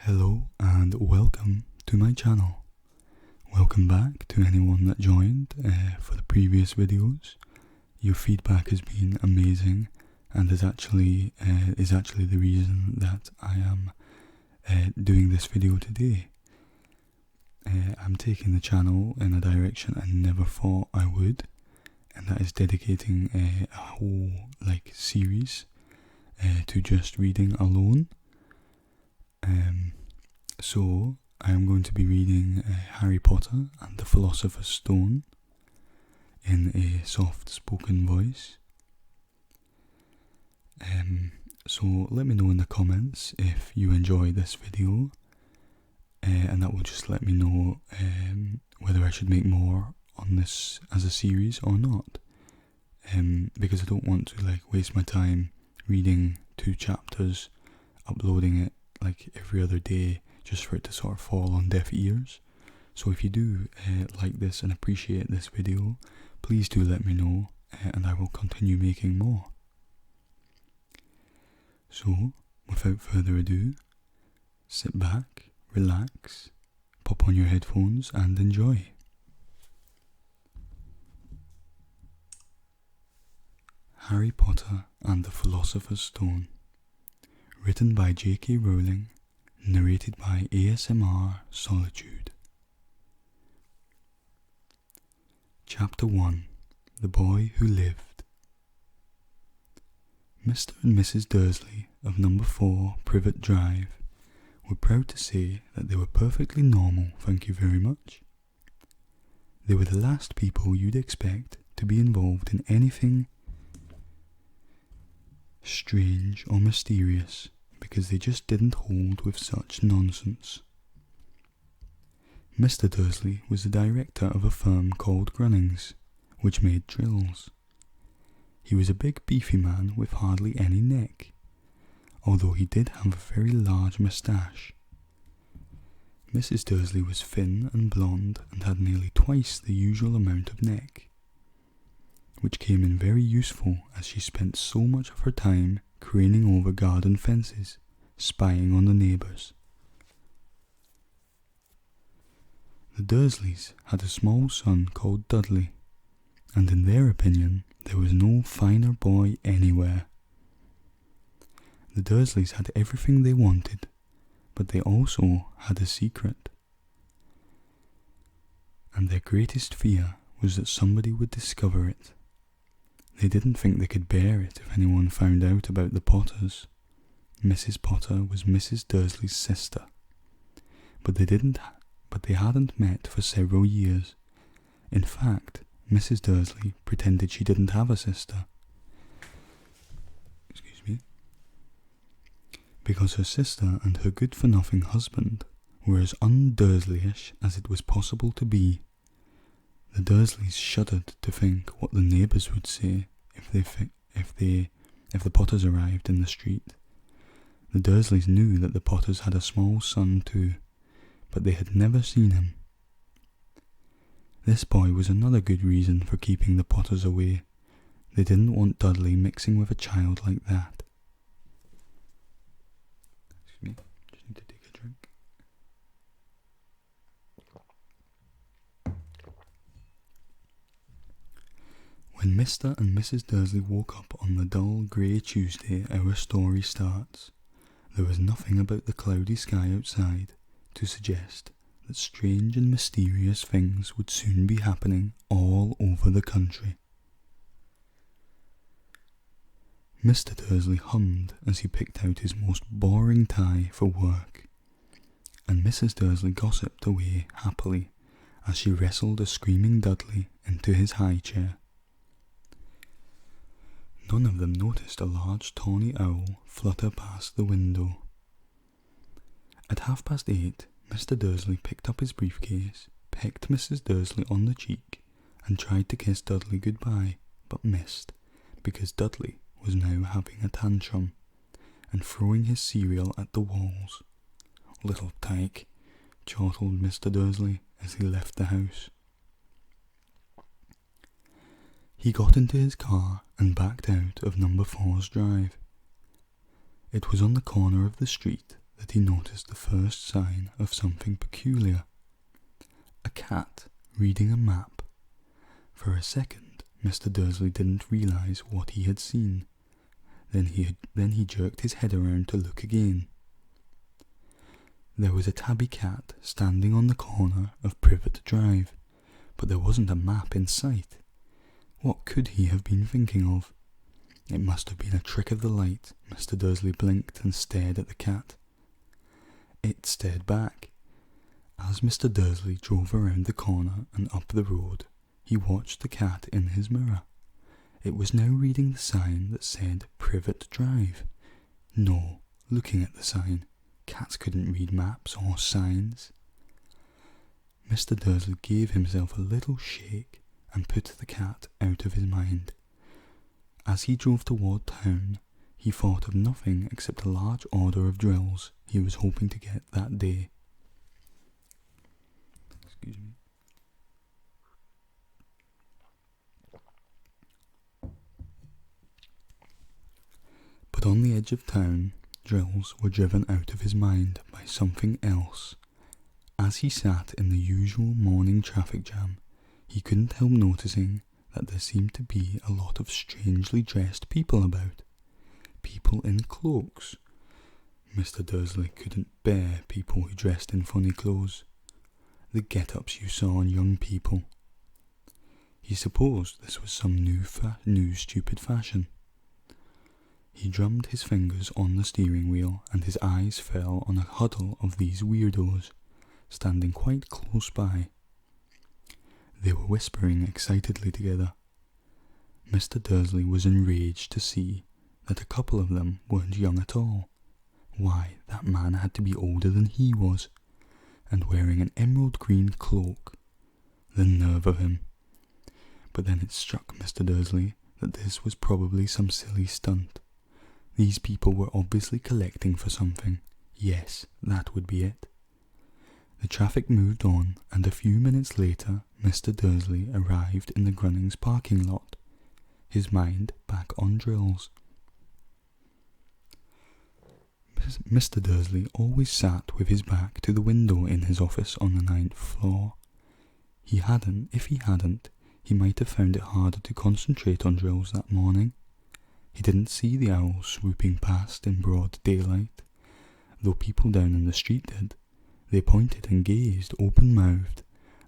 Hello and welcome to my channel. Welcome back to anyone that joined for the previous videos. Your feedback has been amazing and is actually the reason that I am doing this video today. I'm taking the channel in a direction I never thought I would, and that is dedicating a whole series to just reading alone. So I am going to be reading Harry Potter and the Philosopher's Stone in a soft spoken voice. So let me know in the comments if you enjoy this video, and that will just let me know whether I should make more on this as a series or not, because I don't want to waste my time reading 2 chapters, uploading it every other day just for it to sort of fall on deaf ears. So if you do like this and appreciate this video, please do let me know, and I will continue making more. So without further ado, sit back, relax, pop on your headphones and enjoy. Harry Potter and the Philosopher's Stone, written by JK.Rowling, narrated by ASMR Solitude. Chapter 1. The Boy Who Lived. Mr. and Mrs. Dursley of number 4 Privet Drive were proud to say that they were perfectly normal, thank you very much. They were the last people you'd expect to be involved in anything strange or mysterious, because they just didn't hold with such nonsense. Mr. Dursley was the director of a firm called Grunnings, which made drills. He was a big beefy man with hardly any neck, although he did have a very large moustache. Mrs. Dursley was thin and blonde and had nearly twice the usual amount of neck, which came in very useful as she spent so much of her time craning over garden fences, spying on the neighbours. The Dursleys had a small son called Dudley, and in their opinion there was no finer boy anywhere. The Dursleys had everything they wanted, but they also had a secret, and their greatest fear was that somebody would discover it. They didn't think they could bear it if anyone found out about the Potters. Mrs. Potter was Mrs. Dursley's sister, but they hadn't met for several years. In fact, Mrs. Dursley pretended she didn't have a sister. Because her sister and her good-for-nothing husband were as un-Dursleyish as it was possible to be. The Dursleys shuddered to think what the neighbours would say if the Potters arrived in the street. The Dursleys knew that the Potters had a small son too, but they had never seen him. This boy was another good reason for keeping the Potters away. They didn't want Dudley mixing with a child like that. Excuse me, just need to take a drink. When Mr. and Mrs. Dursley woke up on the dull grey Tuesday our story starts, there was nothing about the cloudy sky outside to suggest that strange and mysterious things would soon be happening all over the country. Mr. Dursley hummed as he picked out his most boring tie for work, and Mrs. Dursley gossiped away happily as she wrestled a screaming Dudley into his high chair. None of them noticed a large tawny owl flutter past the window. At 8:30, Mr. Dursley picked up his briefcase, pecked Mrs. Dursley on the cheek, and tried to kiss Dudley goodbye, but missed, because Dudley was now having a tantrum, and throwing his cereal at the walls. "Little tyke," chortled Mr. Dursley as he left the house. He got into his car and backed out of number 4's drive. It was on the corner of the street that he noticed the first sign of something peculiar. A cat reading a map. For a second, Mr. Dursley didn't realise what he had seen. Then he jerked his head around to look again. There was a tabby cat standing on the corner of Privet Drive, but there wasn't a map in sight. What could he have been thinking of? It must have been a trick of the light. Mr. Dursley blinked and stared at the cat. It stared back. As Mr. Dursley drove around the corner and up the road, he watched the cat in his mirror. It was now reading the sign that said Privet Drive. No, looking at the sign. Cats couldn't read maps or signs. Mr. Dursley gave himself a little shake and put the cat out of his mind. As he drove toward town, he thought of nothing except a large order of drills he was hoping to get that day. Excuse me. But on the edge of town, drills were driven out of his mind by something else. As he sat in the usual morning traffic jam, he couldn't help noticing that there seemed to be a lot of strangely dressed people about. People in cloaks. Mr. Dursley couldn't bear people who dressed in funny clothes. The get-ups you saw on young people. He supposed this was some new stupid fashion. He drummed his fingers on the steering wheel, and his eyes fell on a huddle of these weirdos, standing quite close by. They were whispering excitedly together. Mr. Dursley was enraged to see that a couple of them weren't young at all. Why, that man had to be older than he was, and wearing an emerald green cloak. The nerve of him. But then it struck Mr. Dursley that this was probably some silly stunt. These people were obviously collecting for something. Yes, that would be it. The traffic moved on, and a few minutes later, Mr. Dursley arrived in the Grunnings parking lot, his mind back on drills. Mr. Dursley always sat with his back to the window in his office on the 9th floor. If he hadn't, he might have found it harder to concentrate on drills that morning. He didn't see the owl swooping past in broad daylight, though people down in the street did. They pointed and gazed open-mouthed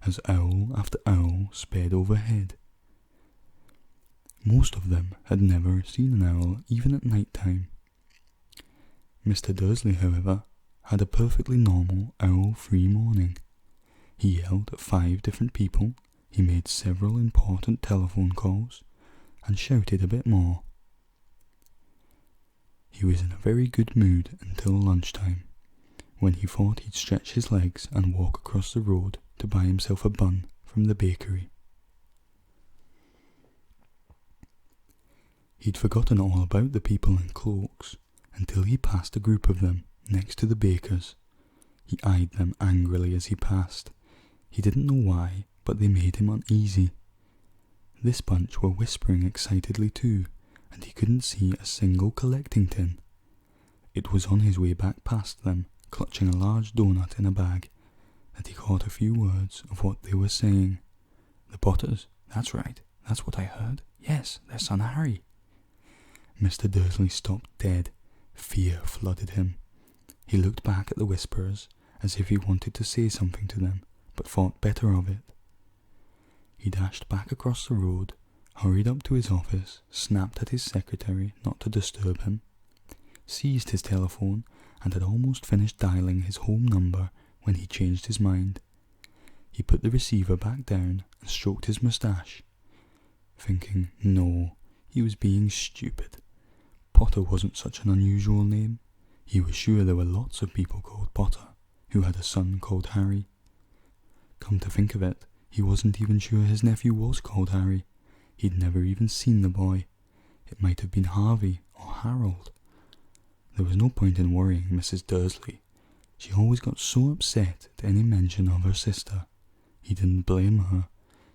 as owl after owl sped overhead. Most of them had never seen an owl, even at night time. Mr. Dursley, however, had a perfectly normal owl-free morning. He yelled at 5 different people, he made several important telephone calls, and shouted a bit more. He was in a very good mood until lunchtime, when he thought he'd stretch his legs and walk across the road to buy himself a bun from the bakery. He'd forgotten all about the people in cloaks until he passed a group of them next to the baker's. He eyed them angrily as he passed. He didn't know why, but they made him uneasy. This bunch were whispering excitedly too, and he couldn't see a single collecting tin. It was on his way back past them, clutching a large doughnut in a bag, that he caught a few words of what they were saying. The Potters? That's right. That's what I heard. Yes, their son Harry. Mr. Dursley stopped dead. Fear flooded him. He looked back at the whisperers as if he wanted to say something to them, but thought better of it. He dashed back across the road, hurried up to his office, snapped at his secretary not to disturb him, seized his telephone, and had almost finished dialing his home number when he changed his mind. He put the receiver back down and stroked his moustache, thinking, no, he was being stupid. Potter wasn't such an unusual name. He was sure there were lots of people called Potter who had a son called Harry. Come to think of it, he wasn't even sure his nephew was called Harry. He'd never even seen the boy. It might have been Harvey or Harold. There was no point in worrying Mrs. Dursley. She always got so upset at any mention of her sister. He didn't blame her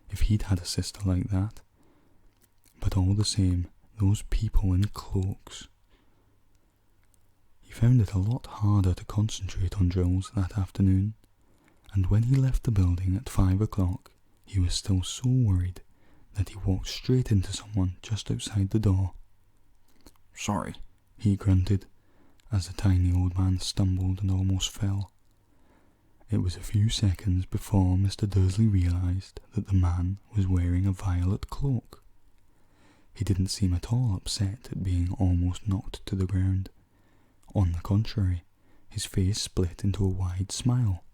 if he'd had a sister like that. But all the same, those people in cloaks. He found it a lot harder to concentrate on drills that afternoon, and when he left the building at 5 o'clock, he was still so worried that he walked straight into someone just outside the door. "Sorry," he grunted, as the tiny old man stumbled and almost fell. It was a few seconds before Mr. Dursley realised that the man was wearing a violet cloak. He didn't seem at all upset at being almost knocked to the ground. On the contrary, his face split into a wide smile,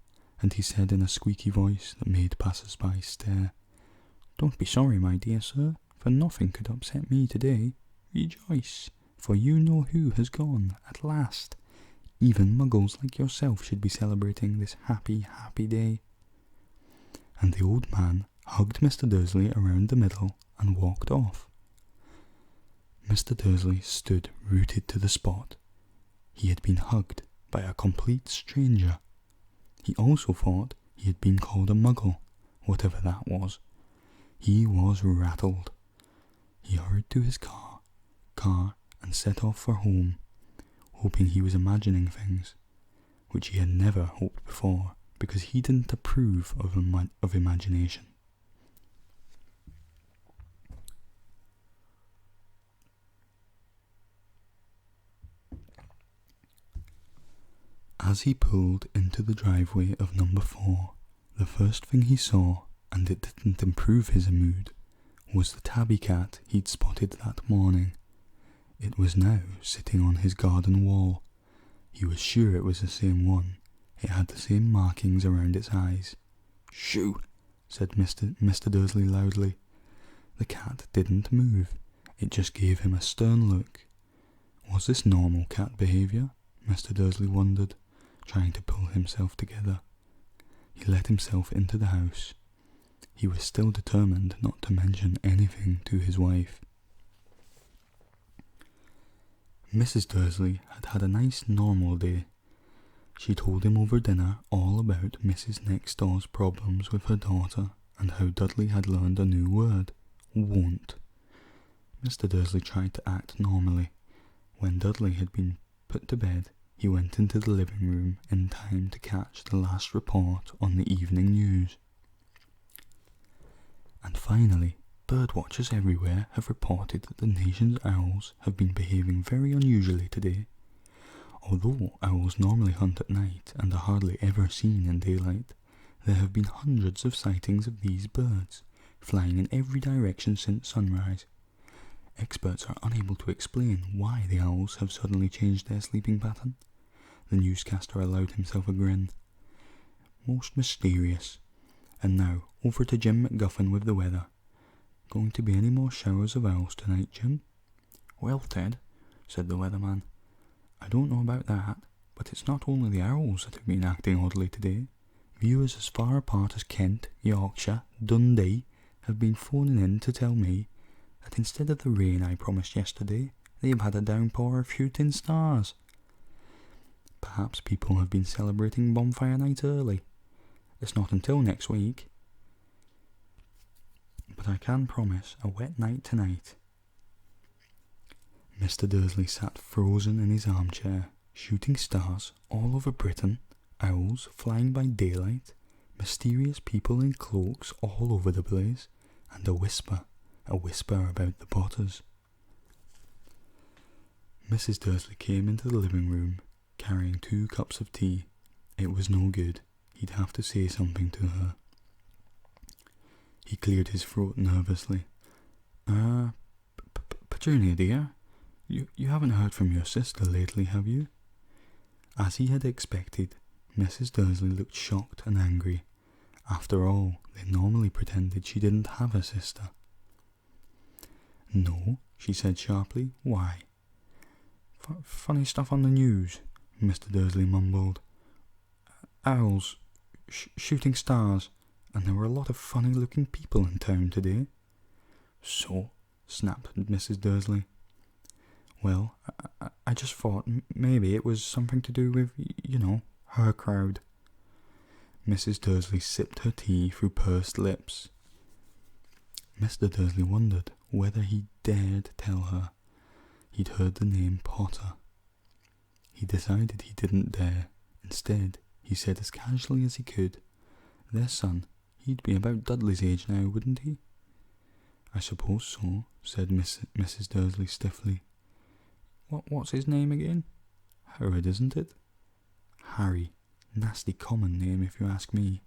and he said in a squeaky voice that made passers-by stare, "Don't be sorry, my dear sir, for nothing could upset me today. Rejoice, for you know who has gone at last. Even muggles like yourself should be celebrating this happy, happy day." And the old man hugged Mr. Dursley around the middle and walked off. Mr. Dursley stood rooted to the spot. He had been hugged by a complete stranger. He also thought he had been called a muggle, whatever that was. He was rattled. He hurried to his car, and set off for home, hoping he was imagining things, which he had never hoped before, because he didn't approve of imagination. As he pulled into the driveway of number 4, the first thing he saw, and it didn't improve his mood, was the tabby cat he'd spotted that morning. It was now sitting on his garden wall. He was sure it was the same one. It had the same markings around its eyes. "Shoo!" said Mr. Dursley loudly. The cat didn't move. It just gave him a stern look. Was this normal cat behaviour? Mr. Dursley wondered, trying to pull himself together. He let himself into the house. He was still determined not to mention anything to his wife. Mrs. Dursley had had a nice normal day. She told him over dinner all about Mrs. Next Door's problems with her daughter and how Dudley had learned a new word, won't. Mr. Dursley tried to act normally. When Dudley had been put to bed, he went into the living room in time to catch the last report on the evening news. And finally, birdwatchers everywhere have reported that the nation's owls have been behaving very unusually today. Although owls normally hunt at night and are hardly ever seen in daylight, there have been hundreds of sightings of these birds, flying in every direction since sunrise. Experts are unable to explain why the owls have suddenly changed their sleeping pattern. The newscaster allowed himself a grin. Most mysterious. And now, over to Jim McGuffin with the weather. Going to be any more showers of owls tonight, Jim? Well, Ted, said the weatherman, I don't know about that, but it's not only the owls that have been acting oddly today. Viewers as far apart as Kent, Yorkshire, Dundee have been phoning in to tell me that instead of the rain I promised yesterday, they've had a downpour of shooting stars. Perhaps people have been celebrating bonfire night early. It's not until next week. But I can promise a wet night tonight. Mr. Dursley sat frozen in his armchair, shooting stars all over Britain, owls flying by daylight, mysterious people in cloaks all over the place, and a whisper about the Potters. Mrs. Dursley came into the living room, carrying 2 cups of tea. It was no good. He'd have to say something to her. He cleared his throat nervously. Petunia, dear, you haven't heard from your sister lately, have you? As he had expected, Mrs. Dursley looked shocked and angry. After all, they normally pretended she didn't have a sister. No, she said sharply. Why? Funny stuff on the news, Mr. Dursley mumbled. Owls, shooting stars, and there were a lot of funny-looking people in town today. So, snapped Mrs. Dursley. Well, I just thought maybe it was something to do with, her crowd. Mrs. Dursley sipped her tea through pursed lips. Mr. Dursley wondered whether he dared tell her he'd heard the name Potter. He decided he didn't dare. Instead, he said as casually as he could, "Their son, he'd be about Dudley's age now, wouldn't he?" "I suppose so," said Mrs. Dursley stiffly. What's his name again?" "Howard, isn't it?" "Harry. Nasty common name, if you ask me."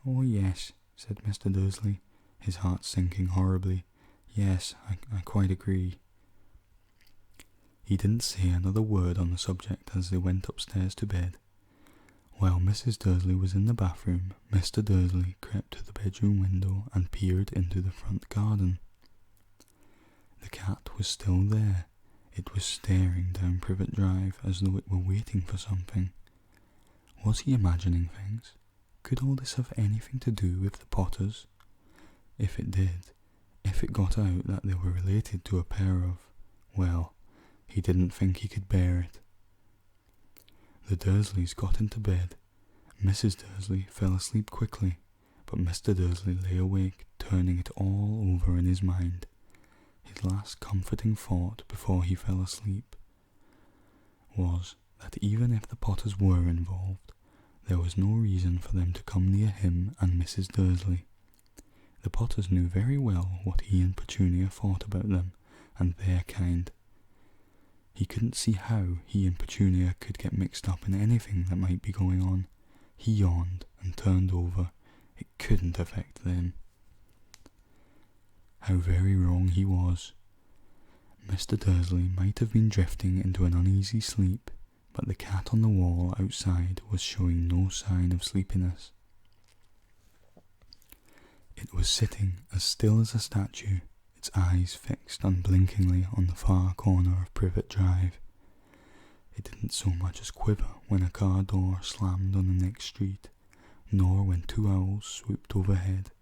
"Oh, yes," said Mr. Dursley, his heart sinking horribly. "Yes, I quite agree." He didn't say another word on the subject as they went upstairs to bed. While Mrs. Dursley was in the bathroom, Mr. Dursley crept to the bedroom window and peered into the front garden. The cat was still there. It was staring down Privet Drive as though it were waiting for something. Was he imagining things? Could all this have anything to do with the Potters? If it did, if it got out that they were related to a pair of, well, he didn't think he could bear it. The Dursleys got into bed. Mrs. Dursley fell asleep quickly, but Mr. Dursley lay awake, turning it all over in his mind. His last comforting thought before he fell asleep was that even if the Potters were involved, there was no reason for them to come near him and Mrs. Dursley. The Potters knew very well what he and Petunia thought about them and their kind. He couldn't see how he and Petunia could get mixed up in anything that might be going on. He yawned and turned over. It couldn't affect them. How very wrong he was. Mr. Dursley might have been drifting into an uneasy sleep, but the cat on the wall outside was showing no sign of sleepiness. It was sitting as still as a statue, its eyes fixed unblinkingly on the far corner of Privet Drive. It didn't so much as quiver when a car door slammed on the next street, nor when two owls swooped overhead.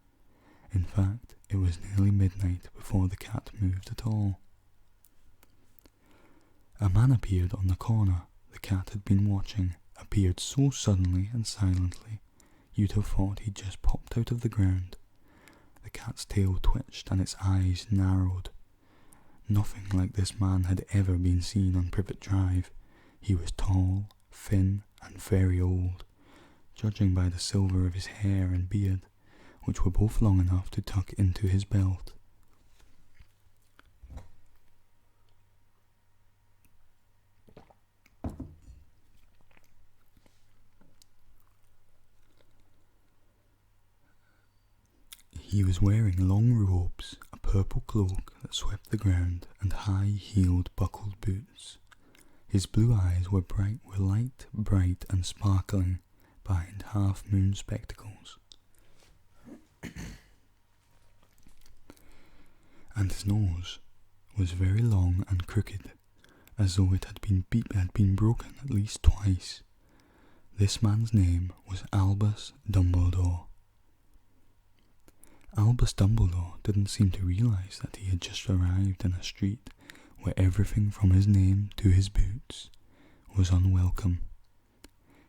In fact, it was nearly midnight before the cat moved at all. A man appeared on the corner the cat had been watching, appeared so suddenly and silently, you'd have thought he'd just popped out of the ground. The cat's tail twitched and its eyes narrowed. Nothing like this man had ever been seen on Privet Drive. He was tall, thin, and very old, judging by the silver of his hair and beard, which were both long enough to tuck into his belt. He was wearing long robes, a purple cloak that swept the ground, and high-heeled buckled boots. His blue eyes were light, bright, and sparkling behind half-moon spectacles. And his nose was very long and crooked, as though it had been broken at least twice. This man's name was Albus Dumbledore. Albus Dumbledore didn't seem to realise that he had just arrived in a street where everything from his name to his boots was unwelcome.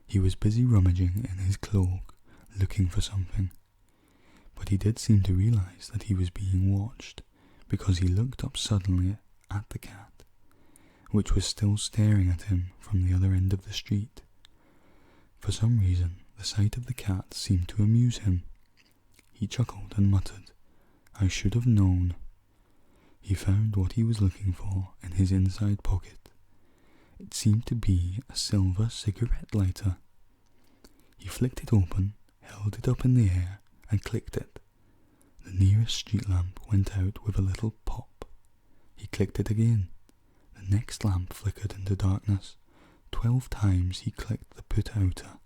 He was busy rummaging in his cloak, looking for something, but he did seem to realise that he was being watched, because he looked up suddenly at the cat, which was still staring at him from the other end of the street. For some reason, the sight of the cat seemed to amuse him. He chuckled and muttered, "I should have known." He found what he was looking for in his inside pocket. It seemed to be a silver cigarette lighter. He flicked it open, held it up in the air, and clicked it. The nearest street lamp went out with a little pop. He clicked it again. The next lamp flickered into darkness. 12 times he clicked the put-outer,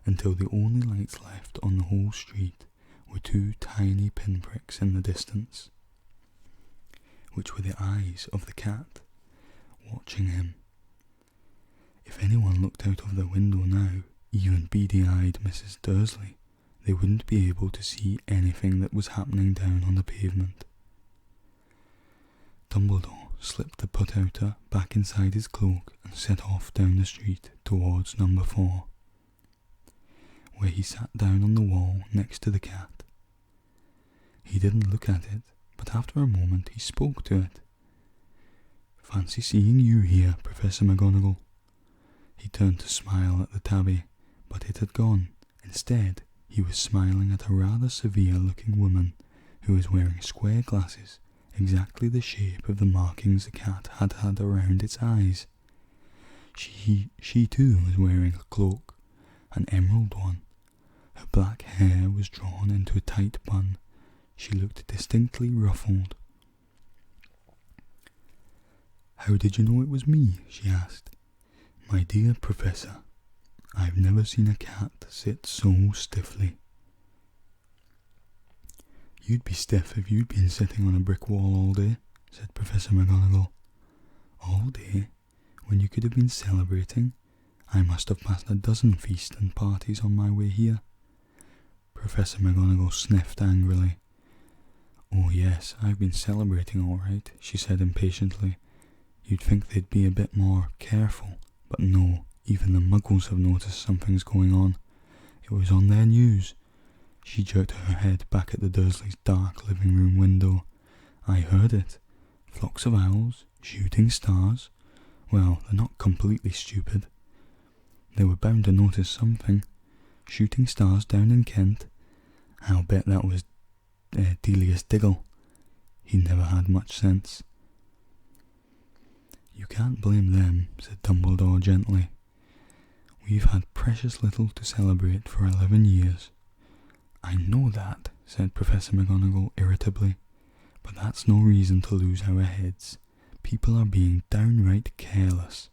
until the only lights left on the whole street were 2 tiny pinpricks in the distance, which were the eyes of the cat, watching him. If anyone looked out of the window now, even beady-eyed Mrs. Dursley, they wouldn't be able to see anything that was happening down on the pavement. Dumbledore slipped the put-outer back inside his cloak and set off down the street towards number 4, where he sat down on the wall next to the cat. He didn't look at it, but after a moment he spoke to it. "Fancy seeing you here, Professor McGonagall." He turned to smile at the tabby, but it had gone. Instead, he was smiling at a rather severe-looking woman who was wearing square glasses, exactly the shape of the markings the cat had had around its eyes. She too was wearing a cloak, an emerald one. Her black hair was drawn into a tight bun. She looked distinctly ruffled. "How did you know it was me?" she asked. "My dear Professor, I've never seen a cat sit so stiffly." "You'd be stiff if you'd been sitting on a brick wall all day," said Professor McGonagall. "All day? When you could have been celebrating? I must have passed a dozen feasts and parties on my way here." Professor McGonagall sniffed angrily. "Oh yes, I've been celebrating all right," she said impatiently. "You'd think they'd be a bit more careful, but no, even the Muggles have noticed something's going on. It was on their news." She jerked her head back at the Dursleys' dark living room window. "I heard it. Flocks of owls, shooting stars. Well, they're not completely stupid. They were bound to notice something. Shooting stars down in Kent. I'll bet that was Delius Diggle. He never had much sense." "You can't blame them," said Dumbledore gently. "We've had precious little to celebrate for 11 years. "I know that," said Professor McGonagall irritably, "but that's no reason to lose our heads. People are being downright careless,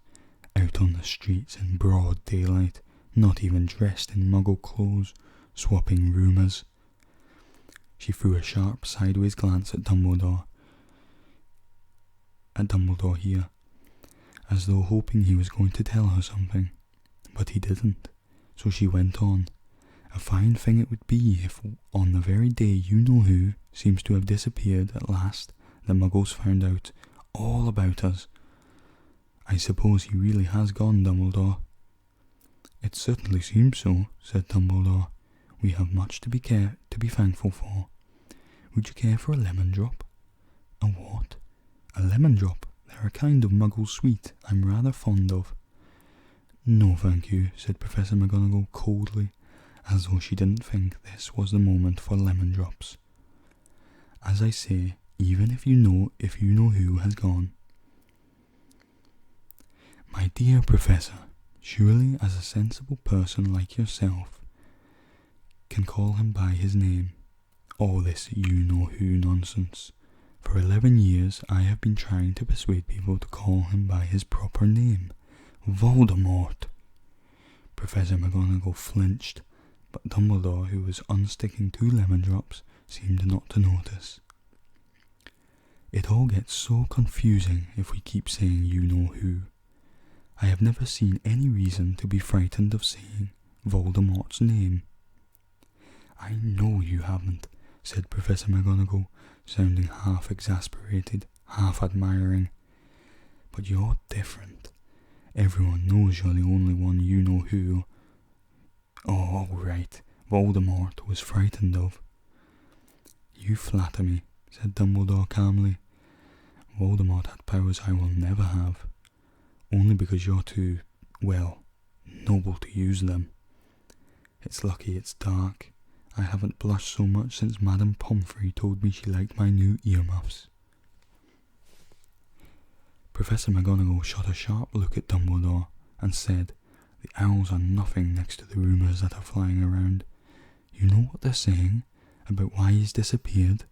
out on the streets in broad daylight, not even dressed in Muggle clothes, swapping rumours." She threw a sharp sideways glance at Dumbledore here, as though hoping he was going to tell her something, but he didn't, so she went on. "A fine thing it would be if, on the very day you-know-who seems to have disappeared at last, the Muggles found out all about us. I suppose he really has gone, Dumbledore." "It certainly seems so," said Dumbledore. "We have much to be thankful for. Would you care for a lemon drop?" "A what?" "A lemon drop. They're a kind of Muggle sweet I'm rather fond of." "No, thank you," said Professor McGonagall coldly, as though she didn't think this was the moment for lemon drops. "As I say, even if you know who has gone." "My dear Professor, surely as a sensible person like yourself can call him by his name. All this you-know-who nonsense. For 11 years I have been trying to persuade people to call him by his proper name. Voldemort." Professor McGonagall flinched, but Dumbledore, who was unsticking 2 lemon drops, seemed not to notice. "It all gets so confusing if we keep saying you-know-who. I have never seen any reason to be frightened of saying Voldemort's name." "I know you haven't," said Professor McGonagall, sounding half exasperated, half admiring. "But you're different. Everyone knows you're the only one you-know-who. Oh, all right, Voldemort was frightened of." "You flatter me," said Dumbledore calmly. "Voldemort had powers I will never have, only because you're too, well, noble to use them. It's lucky it's dark. I haven't blushed so much since Madame Pomfrey told me she liked my new earmuffs." Professor McGonagall shot a sharp look at Dumbledore and said, "The owls are nothing next to the rumours that are flying around. You know what they're saying? About why he's disappeared?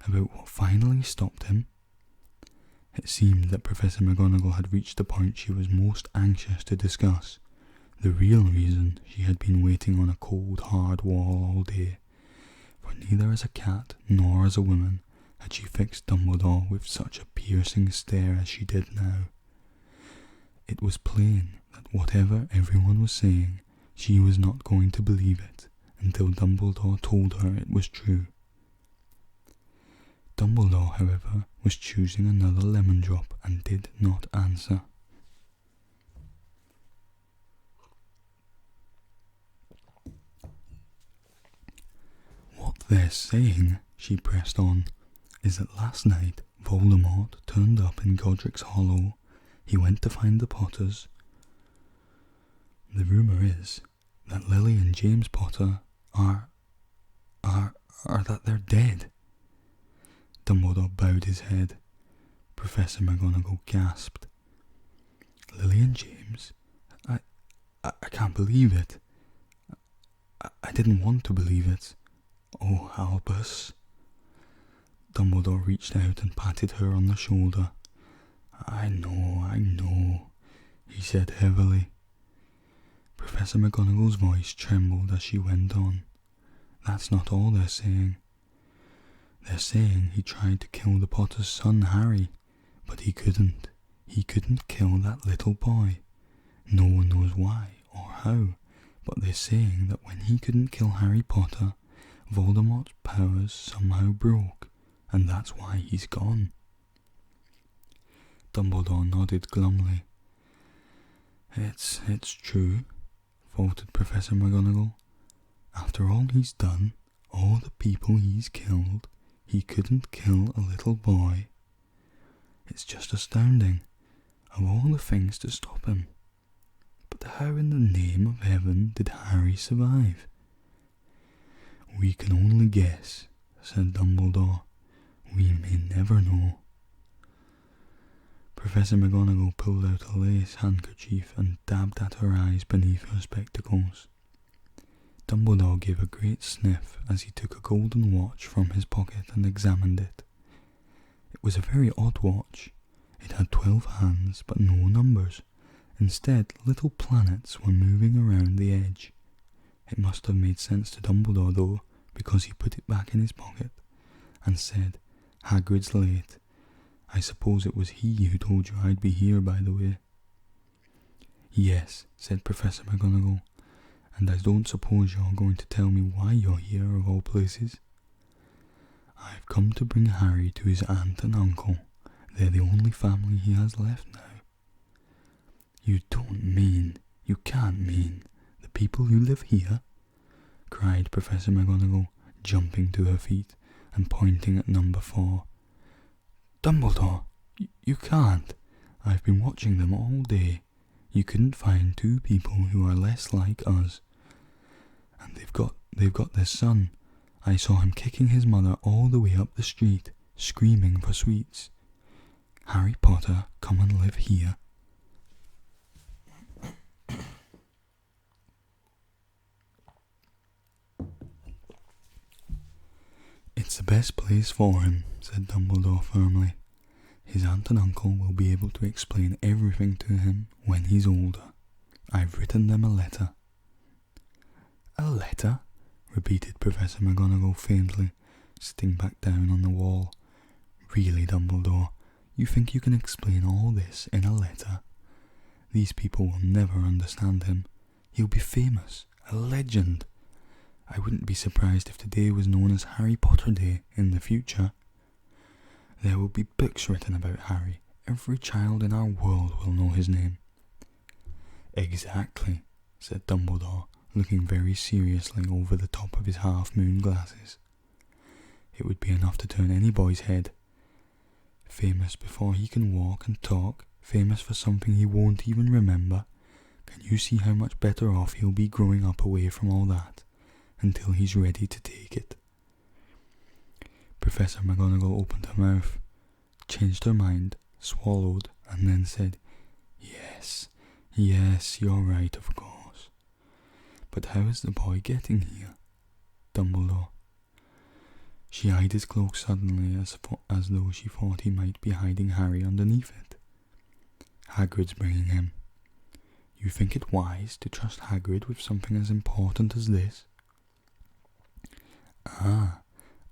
About what finally stopped him?" It seemed that Professor McGonagall had reached the point she was most anxious to discuss. The real reason she had been waiting on a cold, hard wall all day. For neither as a cat nor as a woman had she fixed Dumbledore with such a piercing stare as she did now. It was plain that whatever everyone was saying, she was not going to believe it until Dumbledore told her it was true. Dumbledore, however, was choosing another lemon drop and did not answer. "What they're saying," she pressed on, "is that last night Voldemort turned up in Godric's Hollow. He went to find the Potters. The rumour is that Lily and James Potter are that they're dead. Dumbledore bowed his head. Professor McGonagall gasped. Lily and James? I can't believe it. I didn't want to believe it. Oh, Albus. Dumbledore reached out and patted her on the shoulder. I know, he said heavily. Professor McGonagall's voice trembled as she went on. That's not all they're saying. They're saying he tried to kill the Potter's son, Harry, but he couldn't. He couldn't kill that little boy. No one knows why or how, but they're saying that when he couldn't kill Harry Potter, Voldemort's powers somehow broke, and that's why he's gone. Dumbledore nodded glumly. It's true, faltered Professor McGonagall. After all he's done, all the people he's killed, he couldn't kill a little boy. It's just astounding, of all the things to stop him. But how in the name of heaven did Harry survive? We can only guess, said Dumbledore. We may never know. Professor McGonagall pulled out a lace handkerchief and dabbed at her eyes beneath her spectacles. Dumbledore gave a great sniff as he took a golden watch from his pocket and examined it. It was a very odd watch. It had 12 hands but no numbers. Instead, little planets were moving around the edge. It must have made sense to Dumbledore though, because he put it back in his pocket and said, Hagrid's late. I suppose it was he who told you I'd be here, by the way. Yes, said Professor McGonagall, and I don't suppose you're going to tell me why you're here, of all places. I've come to bring Harry to his aunt and uncle. They're the only family he has left now. You can't mean, the people who live here? Cried Professor McGonagall, jumping to her feet and pointing at number 4. Dumbledore, you can't. I've been watching them all day. You couldn't find 2 people who are less like us. And they've got their son. I saw him kicking his mother all the way up the street, screaming for sweets. Harry Potter, come and live here. It's the best place for him, said Dumbledore firmly. His aunt and uncle will be able to explain everything to him when he's older. I've written them a letter. A letter? Repeated Professor McGonagall faintly, sitting back down on the wall. Really, Dumbledore, you think you can explain all this in a letter? These people will never understand him. He'll be famous, a legend. I wouldn't be surprised if today was known as Harry Potter Day in the future. There will be books written about Harry. Every child in our world will know his name. Exactly, said Dumbledore, looking very seriously over the top of his half-moon glasses. It would be enough to turn any boy's head. Famous before he can walk and talk, famous for something he won't even remember. Can you see how much better off he'll be growing up away from all that, until he's ready to take it? Professor McGonagall opened her mouth, changed her mind, swallowed, and then said, Yes, you're right, of course. But how is the boy getting here? Dumbledore. She eyed his cloak suddenly as though she thought he might be hiding Harry underneath it. Hagrid's bringing him. You think it wise to trust Hagrid with something as important as this?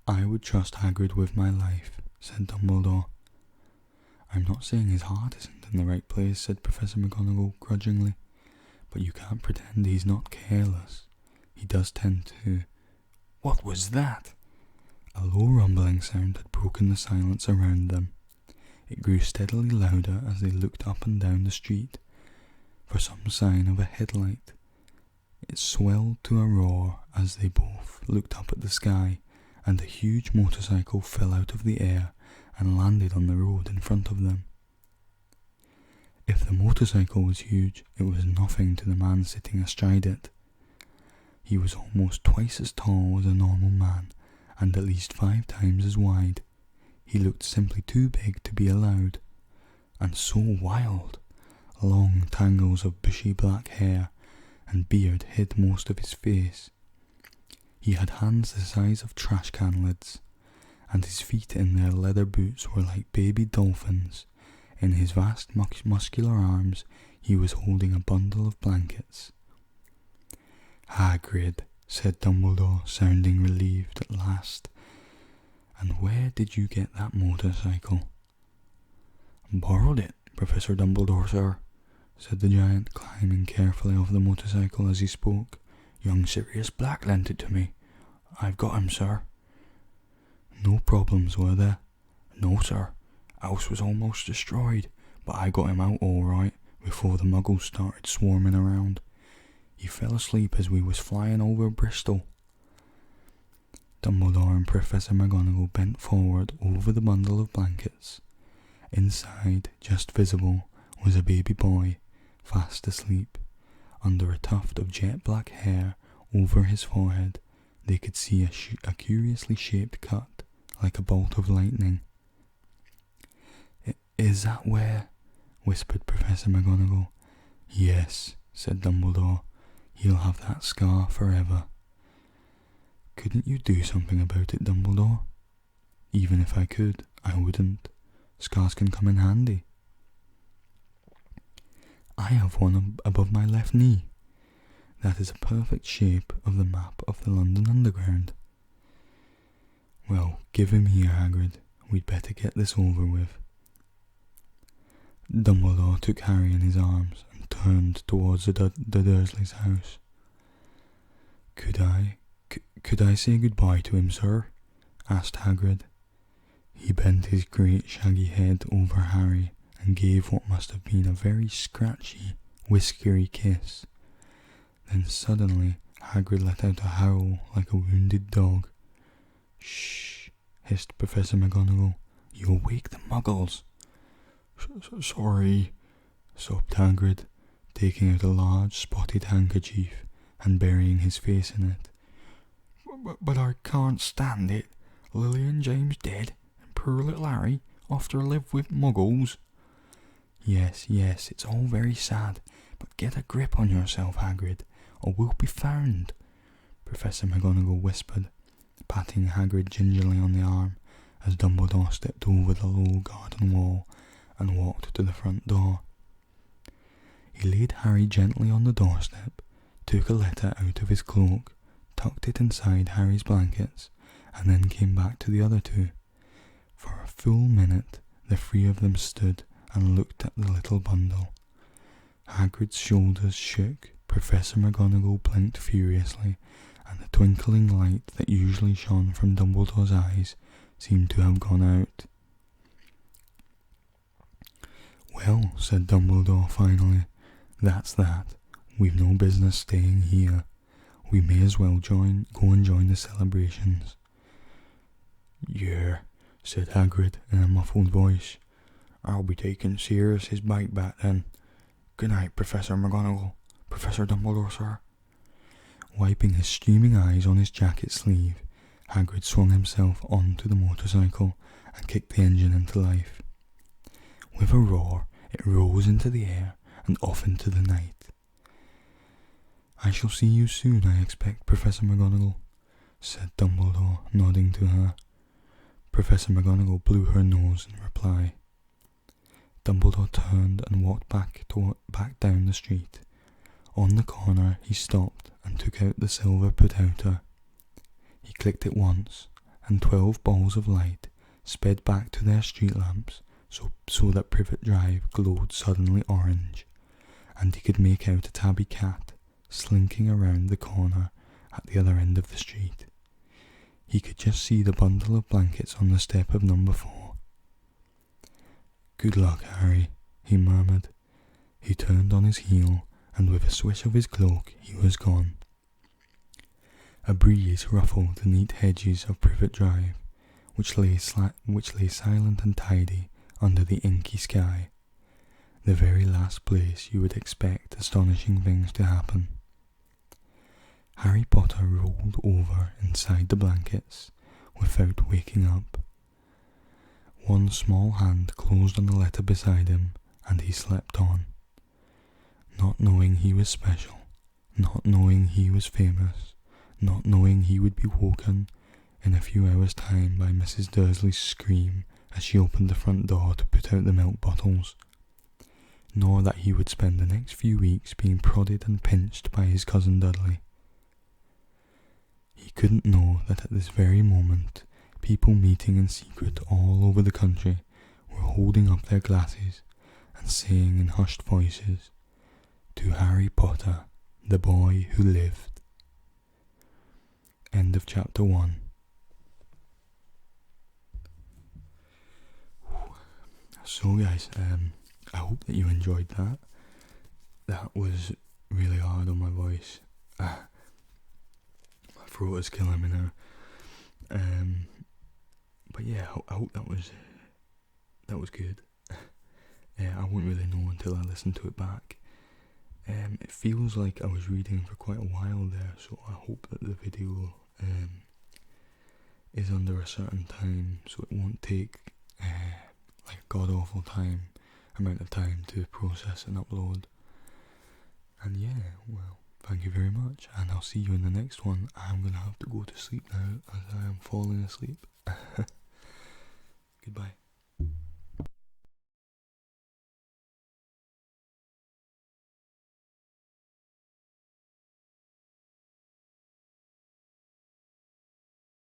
I would trust Hagrid with my life, said Dumbledore. I'm not saying his heart isn't in the right place, said Professor McGonagall grudgingly, but you can't pretend he's not careless. He does tend to... What was that? A low rumbling sound had broken the silence around them. It grew steadily louder as they looked up and down the street for some sign of a headlight. It swelled to a roar as they both looked up at the sky, and a huge motorcycle fell out of the air and landed on the road in front of them. If the motorcycle was huge, it was nothing to the man sitting astride it. He was almost twice as tall as a normal man, and at least 5 times as wide. He looked simply too big to be allowed, and so wild. Long tangles of bushy black hair and beard hid most of his face. He had hands the size of trash can lids, and his feet in their leather boots were like baby dolphins. In his vast muscular arms he was holding a bundle of blankets. "Hagrid," said Dumbledore, sounding relieved at last. "And where did you get that motorcycle?" "Borrowed it, Professor Dumbledore, sir," said the giant, climbing carefully off the motorcycle as he spoke. "Young Sirius Black lent it to me. I've got him, sir." "No problems, were there?" "No, sir. House was almost destroyed, but I got him out all right before the muggles started swarming around. He fell asleep as we was flying over Bristol." Dumbledore and Professor McGonagall bent forward over the bundle of blankets. Inside, just visible, was a baby boy, fast asleep. Under a tuft of jet black hair over his forehead, they could see a curiously shaped cut, like a bolt of lightning. "Is that where?" whispered Professor McGonagall. "Yes," said Dumbledore. "He'll have that scar forever." "Couldn't you do something about it, Dumbledore?" "Even if I could, I wouldn't. Scars can come in handy." "I have one above my left knee. That is a perfect shape of the map of the London Underground." "Well, give him here, Hagrid. We'd better get this over with." Dumbledore took Harry in his arms and turned towards the Dursleys' house. Could I say goodbye to him, sir?" asked Hagrid. He bent his great shaggy head over Harry and gave what must have been a very scratchy, whiskery kiss. Then suddenly Hagrid let out a howl like a wounded dog. "Shh!" hissed Professor McGonagall. "You'll wake the muggles." "Sorry," sobbed Hagrid, taking out a large spotted handkerchief and burying his face in it. But I can't stand it. Lily and James dead, and poor little Harry off to live with muggles." Yes, it's all very sad, but get a grip on yourself, Hagrid, or we'll be found," Professor McGonagall whispered, patting Hagrid gingerly on the arm as Dumbledore stepped over the low garden wall and walked to the front door. He laid Harry gently on the doorstep, took a letter out of his cloak, tucked it inside Harry's blankets, and then came back to the other two. For a full minute the 3 of them stood and looked at the little bundle. Hagrid's shoulders shook, Professor McGonagall blinked furiously, and the twinkling light that usually shone from Dumbledore's eyes seemed to have gone out. "Well," said Dumbledore finally, "that's that. We've no business staying here. We may as well go and join the celebrations." "Yeah," said Hagrid in a muffled voice. "I'll be taking Sirius's bike back then. Good night, Professor McGonagall. Professor Dumbledore, sir." Wiping his streaming eyes on his jacket sleeve, Hagrid swung himself onto the motorcycle and kicked the engine into life. With a roar, it rose into the air and off into the night. "I shall see you soon, I expect, Professor McGonagall," said Dumbledore, nodding to her. Professor McGonagall blew her nose in reply. Dumbledore turned and walked back down the street. On the corner he stopped and took out the silver put-outer. He clicked it once, and 12 balls of light sped back to their street lamps so that Privet Drive glowed suddenly orange, and he could make out a tabby cat slinking around the corner at the other end of the street. He could just see the bundle of blankets on the step of number 4. "Good luck, Harry," he murmured. He turned on his heel, and with a swish of his cloak he was gone. A breeze ruffled the neat hedges of Privet Drive, which lay silent and tidy under the inky sky. the very last place you would expect astonishing things to happen. Harry Potter rolled over inside the blankets without waking up. One small hand closed on the letter beside him, and he slept on, not knowing he was special, not knowing he was famous, not knowing he would be woken in a few hours' time by Mrs. Dursley's scream as she opened the front door to put out the milk bottles, nor that he would spend the next few weeks being prodded and pinched by his cousin Dudley. He couldn't know that at this very moment, people meeting in secret all over the country were holding up their glasses and saying in hushed voices, "To Harry Potter, the boy who lived." End of chapter 1. So guys, I hope that you enjoyed that. That was really hard on my voice. My throat is killing me now. But yeah, I hope that was good. I won't really know until I listen to it back. It feels like I was reading for quite a while there, so I hope that the video is under a certain time, so it won't take like a god awful amount of time to process and upload. And yeah, well, thank you very much, and I'll see you in the next one. I'm gonna have to go to sleep now as I am falling asleep.